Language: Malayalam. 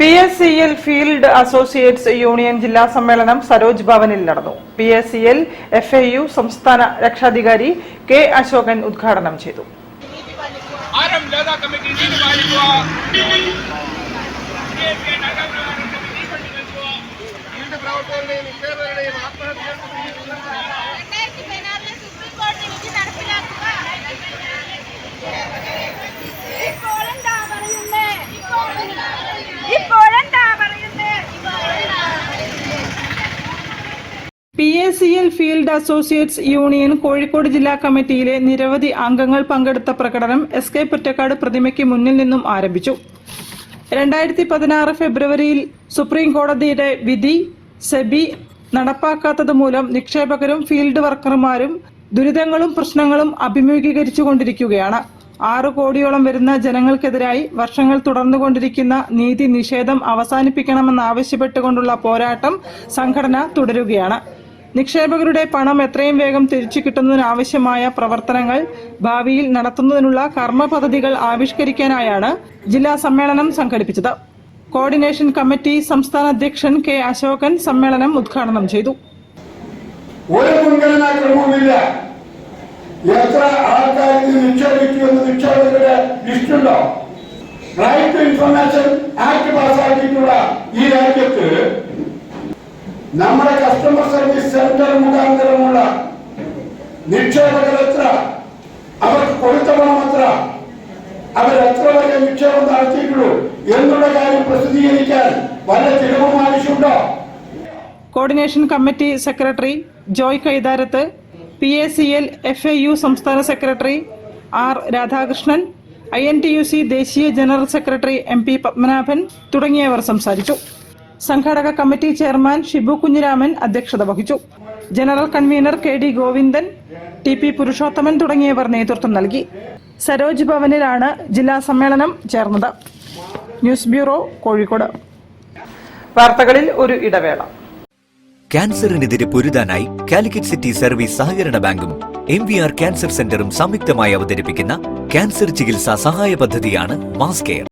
PSCL ഫീൽഡ് അസോസിയേറ്റ്സ് യൂണിയൻ ജില്ലാ സമ്മേളനം സരോജ് ഭവനിൽ നടന്നു. PSCL FAU സംസ്ഥാന രക്ഷാധികാരി K. അശോകൻ ഉദ്ഘാടനം ചെയ്തു. PSCL field associates union Kozhikode ജില്ലാ കമ്മിറ്റിയിലെ നിരവധി അംഗങ്ങൾ പങ്കെടുത്ത പ്രകടനം SK പൊറ്റക്കാട് പ്രതിമയ്ക്ക് മുന്നിൽ നിന്നും ആരംഭിച്ചു. 2016 ഫെബ്രുവരിയിൽ സുപ്രീം കോടതിയുടെ വിധി സെബി നടപ്പാക്കാത്തത് മൂലം നിക്ഷേപകരും ഫീൽഡ് വർക്കർമാരും ദുരിതങ്ങളും പ്രശ്നങ്ങളും അഭിമുഖീകരിച്ചുകൊണ്ടിരിക്കുകയാണ്. 6 കോടിയോളം വരുന്ന ജനങ്ങൾക്കെതിരായി വർഷങ്ങൾ തുടർന്നുകൊണ്ടിരിക്കുന്ന നീതി നിഷേധം അവസാനിപ്പിക്കണമെന്നാവശ്യപ്പെട്ടുകൊണ്ടുള്ള പോരാട്ടം സംഘടന തുടരുകയാണ്. നിക്ഷേപകരുടെ പണം എത്രയും വേഗം തിരിച്ചു കിട്ടുന്നതിനാവശ്യമായ പ്രവർത്തനങ്ങൾ ഭാവിയിൽ നടത്തുന്നതിനുള്ള കർമ്മ പദ്ധതികൾ ആവിഷ്കരിക്കാനായാണ് ജില്ലാ സമ്മേളനം സംഘടിപ്പിച്ചത്. കോർഡിനേഷൻ കമ്മിറ്റി സംസ്ഥാന അധ്യക്ഷൻ K. അശോകൻ സമ്മേളനം ഉദ്ഘാടനം ചെയ്തു. എത്ര ആൾക്കാർ നിക്ഷേപിക്കുമെന്ന് നിക്ഷേപകരുടെ ലിസ്റ്റുണ്ടോ? റൈറ്റ് ടു ഇൻഫർമേഷൻ ആക്ട് പാസ്സാക്കിയിട്ടുള്ള ഈ രാജ്യത്ത് നമ്മുടെ കസ്റ്റമർ സർവീസ് സെന്റർ മുഖാന്തരമുള്ള നിക്ഷേപകർ എത്ര, അവർക്ക് കൊടുത്ത പണം എത്ര, അവരെത്ര വരെ നിക്ഷേപം നടത്തിയിട്ടുള്ളൂ എന്നുള്ള കാര്യം പ്രസിദ്ധീകരിക്കാൻ വല്ല ചിലവും ആവശ്യമുണ്ടോ? Coordination committee secretary Joy Kaitharath, PSCL FAU സംസ്ഥാന സെക്രട്ടറി R. രാധാകൃഷ്ണൻ, INTUC ദേശീയ ജനറൽ സെക്രട്ടറി MP പത്മനാഭൻ തുടങ്ങിയവർ സംസാരിച്ചു. സംഘാടക കമ്മിറ്റി ചെയർമാൻ ഷിബു കുഞ്ഞിരാമൻ അധ്യക്ഷത വഹിച്ചു. General convener KD Govindan, TP Purushothaman തുടങ്ങിയവർ നേതൃത്വം നൽകി. സരോജ് ഭവനിലാണ് ജില്ലാ സമ്മേളനം ചേർന്നത്. News bureau, Kozhikode. വാർത്തകളിൽ ഒരു ഇടവേള. ക്യാൻസറിനെതിരെ പൊരുതാനായി കാലിക്കറ്റ് സിറ്റി സർവീസ് സഹകരണ ബാങ്കും MVR ക്യാൻസർ സെന്ററും സംയുക്തമായി അവതരിപ്പിക്കുന്ന ക്യാൻസർ ചികിത്സാ സഹായ പദ്ധതിയാണ് മാസ് കെയർ.